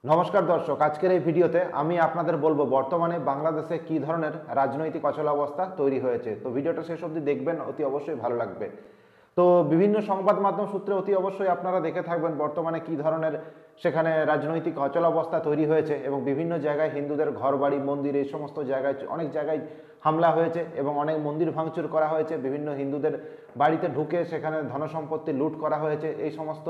নমস্কার দর্শক, আজকের এই ভিডিওতে আমি আপনাদের বলবো বর্তমানে বাংলাদেশে কি ধরনের রাজনৈতিক অচলাবস্থা তৈরি হয়েছে। তো ভিডিওটা শেষ অবধি দেখবেন, অতি অবশ্যই ভালো লাগবে। তো বিভিন্ন সংবাদ মাধ্যম সূত্রে অতি অবশ্যই আপনারা দেখে থাকবেন বর্তমানে কি ধরনের সেখানে রাজনৈতিক অচলাবস্থা তৈরি হয়েছে এবং বিভিন্ন জায়গায় হিন্দুদের ঘরবাড়ি মন্দির এই সমস্ত জায়গায় অনেক জায়গায় হামলা হয়েছে এবং অনেক মন্দির ভাঙচুর করা হয়েছে, বিভিন্ন হিন্দুদের বাড়িতে ঢুকে সেখানে ধনসম্পত্তি লুট করা হয়েছে। এই সমস্ত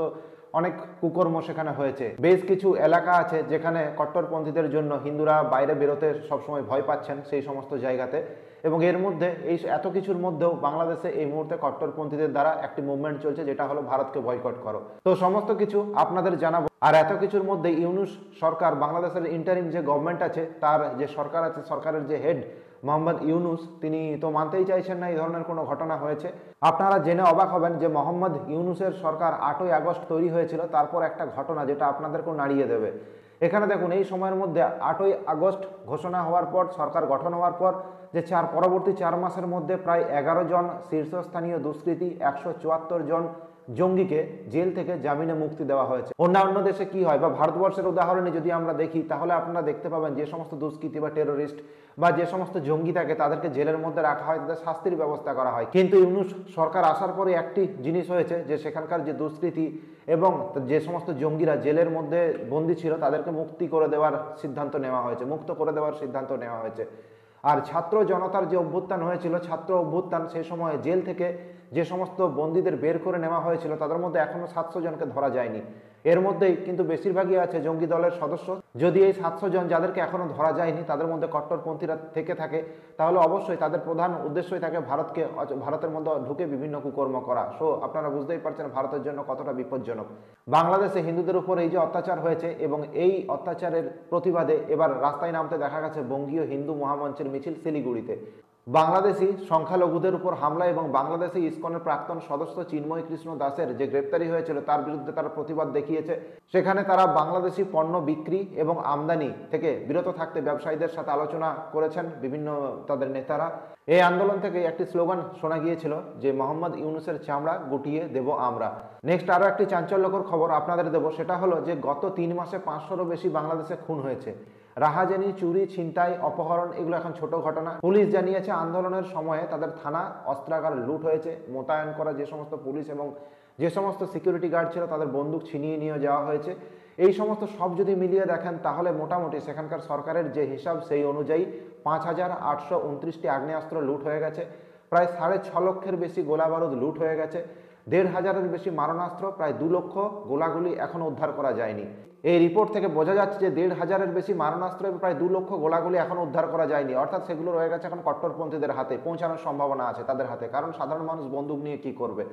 অনেক কুকর্ম সেখানে হয়েছে। বেশ কিছু এলাকা আছে যেখানে কট্টরপন্থীদের জন্য হিন্দুরা বাইরে বেরোতে সবসময় ভয় পাচ্ছেন সেই সমস্ত জায়গাতে, এবং এর মধ্যে এই এত কিছুর মধ্যেও বাংলাদেশে এই মুহূর্তে কট্টরপন্থীদের দ্বারা একটি মুভমেন্ট চলছে, যেটা হলো ভারতকে বয়কট করো। তো সমস্ত কিছু আপনাদের জানাবো। আর এত কিছুর মধ্যে ইউনূস সরকার, বাংলাদেশের ইন্টারিম যে গভর্নমেন্ট আছে তার যে সরকার আছে, সরকারের যে হেড মোহাম্মদ ইউনূস, তিনি তো মানতেই চাইছেন না এই ধরনের কোনো ঘটনা হয়েছে। আপনারা জেনে অবাক হবেন যে মোহাম্মদ ইউনূসের সরকার 8ই আগস্ট তৈরি হয়েছিল, তারপর একটা ঘটনা যেটা আপনাদেরকেও নাড়িয়ে দেবে। এখানে দেখুন, এই সময়ের মধ্যে 8ই আগস্ট ঘোষণা হওয়ার পর, সরকার গঠন হওয়ার পর যে পরবর্তী 4 মাসের মধ্যে প্রায় 11 জন শীর্ষস্থানীয় দুষ্কৃতী, 174 জন জঙ্গিকে জেল থেকে জামিনে মুক্তি দেওয়া হয়েছে। অন্যান্য দেশে কি হয় বা ভারতবর্ষের উদাহরণে যদি আমরা দেখি, তাহলে আপনারা দেখতে পাবেন যে সমস্ত দুষ্কৃতী বা টেরোরিস্ট বা যে সমস্ত জঙ্গি থাকে তাদেরকে জেলের মধ্যে রাখা হয়, তাদের শাস্তির ব্যবস্থা করা হয়। কিন্তু ইউনূস সরকার আসার পরে একটি জিনিস হয়েছে যে সেখানকার যে দুষ্কৃতী এবং যে সমস্ত জঙ্গিরা জেলের মধ্যে বন্দী ছিল তাদেরকে মুক্তি করে দেওয়ার সিদ্ধান্ত নেওয়া হয়েছে, মুক্ত করে দেওয়ার সিদ্ধান্ত নেওয়া হয়েছে। আর ছাত্র জনতার যে অভ্যুত্থান হয়েছিল, ছাত্র অভ্যুত্থান, সেই সময় জেল থেকে যে সমস্ত বন্দীদের বের করে নেওয়া হয়েছিল তাদের মধ্যে এখনো 700 জনকে ধরা যায়নি। এর মধ্যেই কিন্তু বেশিরভাগই আছে জঙ্গি দলের সদস্য। যদি এই 700 জন যাদেরকে এখনো ধরা যায়নি তাদের মধ্যে কট্টরপন্থীরা থেকে থাকে, তাহলে অবশ্যই তাদের প্রধান উদ্দেশ্যই থাকে ভারতের মধ্যে ঢুকে বিভিন্ন কুকর্ম করা। সো আপনারা বুঝতেই পারছেন ভারতের জন্য কতটা বিপজ্জনক। বাংলাদেশে হিন্দুদের উপর এই যে অত্যাচার হয়েছে এবং এই অত্যাচারের প্রতিবাদে এবার রাস্তায় নামতে দেখা গেছে বঙ্গীয় হিন্দু মহামঞ্চের মিছিল শিলিগুড়িতে। বাংলাদেশি সংখ্যালঘুদের উপর হামলা এবং বাংলাদেশি ইসকনের প্রাক্তন সদস্য চিন্ময় কৃষ্ণ দাসের যে গ্রেপ্তারি হয়েছিল তার বিরুদ্ধে তারা প্রতিবাদ দেখিয়েছে। সেখানে তারা বাংলাদেশি পণ্য বিক্রি এবং আমদানি থেকে বিরত থাকতে ব্যবসায়ীদের সাথে আলোচনা করেছেন বিভিন্ন তাদের নেতারা। এই আন্দোলন থেকে একটি স্লোগান শোনা গিয়েছিল যে মোহাম্মদ ইউনূসের চামড়া গুটিয়ে দেব আমরা। নেক্সট আরও একটি চাঞ্চল্যকর খবর আপনাদের দেব, সেটা হলো যে গত 3 মাসে 500রও বেশি বাংলাদেশে খুন হয়েছে। রাহাজানি, চুরি, ছিনতাই, অপহরণ এগুলো এখন ছোট ঘটনা। পুলিশ জানিয়েছে আন্দোলনের সময়ে তাদের থানা অস্ত্রাগার লুট হয়েছে, মোতায়েন করা যে সমস্ত পুলিশ এবং যে সমস্ত সিকিউরিটি গার্ড ছিল তাদের বন্দুক ছিনিয়ে নিয়ে যাওয়া হয়েছে। এই সমস্ত সব যদি মিলিয়ে দেখেন তাহলে মোটামুটি সেখানকার সরকারের যে হিসাব সেই অনুযায়ী 5829টি আগ্নেয়াস্ত্র লুট হয়ে গেছে, প্রায় 6.5 লক্ষের বেশি গোলা বারুদ লুট হয়ে গেছে, 1,500-এর বেশি মারণাস্ত্র, প্রায় 2 লক্ষ গোলাগুলি এখনও উদ্ধার করা যায়নি। এই রিপোর্ট থেকে বোঝা যাচ্ছে যে 1,500-এর বেশি মারণাস্ত্র এবং প্রায় 2 লক্ষ গোলাগুলি এখনও উদ্ধার করা যায়নি, অর্থাৎ সেগুলো রয়ে গেছে এখন কট্টরপন্থীদের হাতে, পৌঁছানোর সম্ভাবনা আছে তাদের হাতে। কারণ সাধারণ মানুষ বন্দুক নিয়ে কি করবে?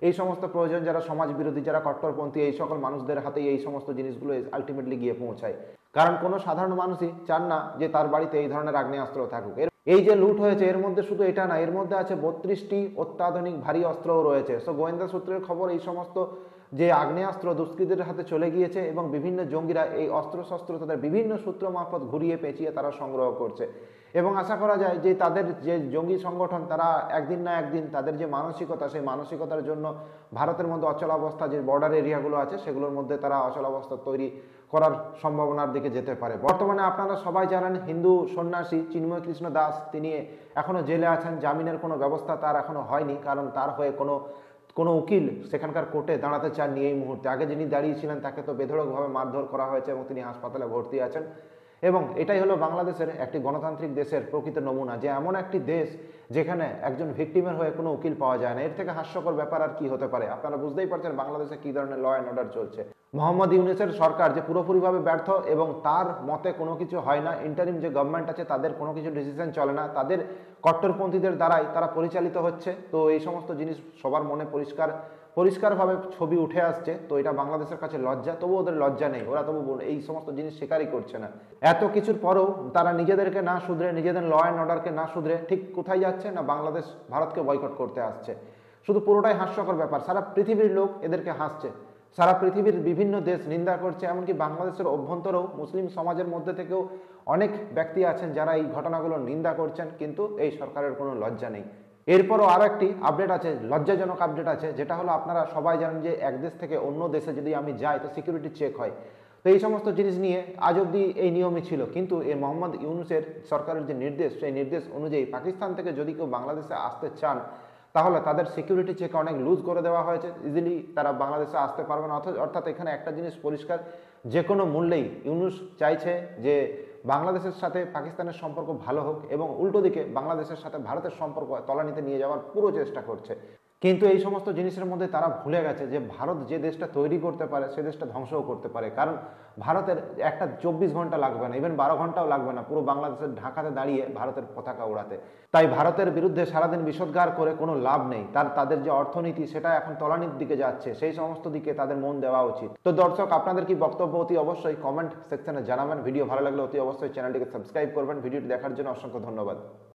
এই সমস্ত প্রয়োজন যারা সমাজ বিরোধী, যারা কট্টরপন্থী, এই সকল মানুষদের হাতেই এই সমস্ত জিনিসগুলো আলটিমেটলি গিয়ে পৌঁছায়। কারণ কোনো সাধারণ মানুষই চান না যে তার বাড়িতে এই ধরনের আগ্নেয়াস্ত্র থাকুক। এই যে লুট হয়েছে এর মধ্যে শুধু এটা না, এর মধ্যে আছে 32টি অত্যাধুনিক ভারী অস্ত্রও রয়েছে। সো গোয়েন্দা সূত্রের খবর এই সমস্ত যে আগ্নেয়াস্ত্র দুষ্কৃতীদের হাতে চলে গিয়েছে এবং বিভিন্ন জঙ্গিরা এই অস্ত্রশস্ত্র তাদের বিভিন্ন সূত্র মারফত ঘুরিয়ে পেঁচিয়ে তারা সংগ্রহ করছে। এবং আশা করা যায় যে তাদের যে জঙ্গি সংগঠন তারা একদিন না একদিন তাদের যে মানসিকতা, সেই মানসিকতার জন্য ভারতের মধ্যে অচলাবস্থা, যে বর্ডার এরিয়াগুলো আছে সেগুলোর মধ্যে তারা অচলাবস্থা তৈরি করার সম্ভাবনার দিকে যেতে পারে। বর্তমানে আপনারা সবাই জানেন হিন্দু সন্ন্যাসী চিন্ময় কৃষ্ণ দাস তিনি এখনও জেলে আছেন, জামিনের কোনো ব্যবস্থা তার এখনও হয়নি, কারণ তার হয়ে কোনো উকিল সেখানকার কোর্টে দাঁড়াতে চাননি এই মুহূর্তে। আগে যিনি দাঁড়িয়েছিলেন তাকে তো বেধড়কভাবে মারধর করা হয়েছে এবং তিনি হাসপাতালে ভর্তি আছেন। এবং এটাই হলো বাংলাদেশের একটি গণতান্ত্রিক দেশের প্রকৃত নমুনা, যে এমন একটি দেশ যেখানে একজন ভিকটিমের হয়ে কোনো উকিল পাওয়া যায় না। এর থেকে হাস্যকর ব্যাপার আর কি হতে পারে? আপনারা বুঝতেই পারছেন বাংলাদেশে কি ধরনের ল অ্যান্ড অর্ডার চলছে। মোহাম্মদ ইউনূসের সরকার যে পুরোপুরিভাবে ব্যর্থ এবং তার মতে কোনো কিছু হয় না, ইন্টারিম যে গভর্নমেন্ট আছে তাদের কোনো কিছু ডিসিশন চলে না, তাদের কট্টরপন্থীদের দ্বারাই তারা পরিচালিত হচ্ছে। তো এই সমস্ত জিনিস সবার মনে পরিষ্কারভাবে ছবি উঠে আসছে। তো এটা বাংলাদেশের কাছে লজ্জা, তবু ওদের লজ্জা নেই, ওরা তবু এই সমস্ত জিনিস স্বীকারই করছে না। এত কিছুর পরেও তারা নিজেদেরকে না শুধরে, নিজেদের ল অ্যান্ড অর্ডারকে না শুধরে ঠিক কোথায় যাচ্ছে না, বাংলাদেশ ভারতকে বয়কট করতে আসছে। শুধু পুরোটাই হাস্যকর ব্যাপার, সারা পৃথিবীর লোক এদেরকে হাসছে, সারা পৃথিবীর বিভিন্ন দেশ নিন্দা করছে, এমনকি বাংলাদেশের অভ্যন্তরেও মুসলিম সমাজের মধ্যে থেকেও অনেক ব্যক্তি আছেন যারা এই ঘটনাগুলো নিন্দা করছেন, কিন্তু এই সরকারের কোনো লজ্জা নেই। এরপরও আরও একটি আপডেট আছে, লজ্জাজনক আপডেট আছে, যেটা হলো আপনারা সবাই জানেন যে এক দেশ থেকে অন্য দেশে যদি আমি যাই তো সিকিউরিটি চেক হয়। তো এই সমস্ত জিনিস নিয়ে আজ অবধি এই নিয়মই ছিল, কিন্তু এই মোহাম্মদ ইউনূসের সরকারের যে নির্দেশ, সেই নির্দেশ অনুযায়ী পাকিস্তান থেকে যদি কেউ বাংলাদেশে আসতে চান তাহলে তাদের সিকিউরিটি চেক অনেক লুজ করে দেওয়া হয়েছে, ইজিলি তারা বাংলাদেশে আসতে পারবে না। অর্থাৎ এখানে একটা জিনিস পরিষ্কার, যে কোনো মূল্যেই ইউনূস চাইছে যে বাংলাদেশের সাথে পাকিস্তানের সম্পর্ক ভালো হোক এবং উল্টো দিকে বাংলাদেশের সাথে ভারতের সম্পর্ক তলানিতে নিয়ে যাওয়ার পুরো চেষ্টা করছে। কিন্তু এই সমস্ত জিনিসের মধ্যে তারা ভুলে গেছে যে ভারত যে দেশটা তৈরি করতে পারে সে দেশটা ধ্বংসও করতে পারে। কারণ ভারতের একটা 24 ঘন্টা লাগবে না, ইভেন 12 ঘন্টাও লাগবে না পুরো বাংলাদেশের ঢাকাতে দাঁড়িয়ে ভারতের পতাকা ওড়াতে। তাই ভারতের বিরুদ্ধে সারাদিন বিষোদ্গার করে কোনো লাভ নেই। তাদের যে অর্থনীতি সেটা এখন তলানির দিকে যাচ্ছে, সেই সমস্ত দিকে তাদের মন দেওয়া উচিত। তো দর্শক, আপনাদের কি বক্তব্য অতি অবশ্যই কমেন্ট সেকশনে জানাবেন। ভিডিও ভালো লাগলে অতি অবশ্যই চ্যানেলটিকে সাবস্ক্রাইব করবেন। ভিডিওটি দেখার জন্য অসংখ্য ধন্যবাদ।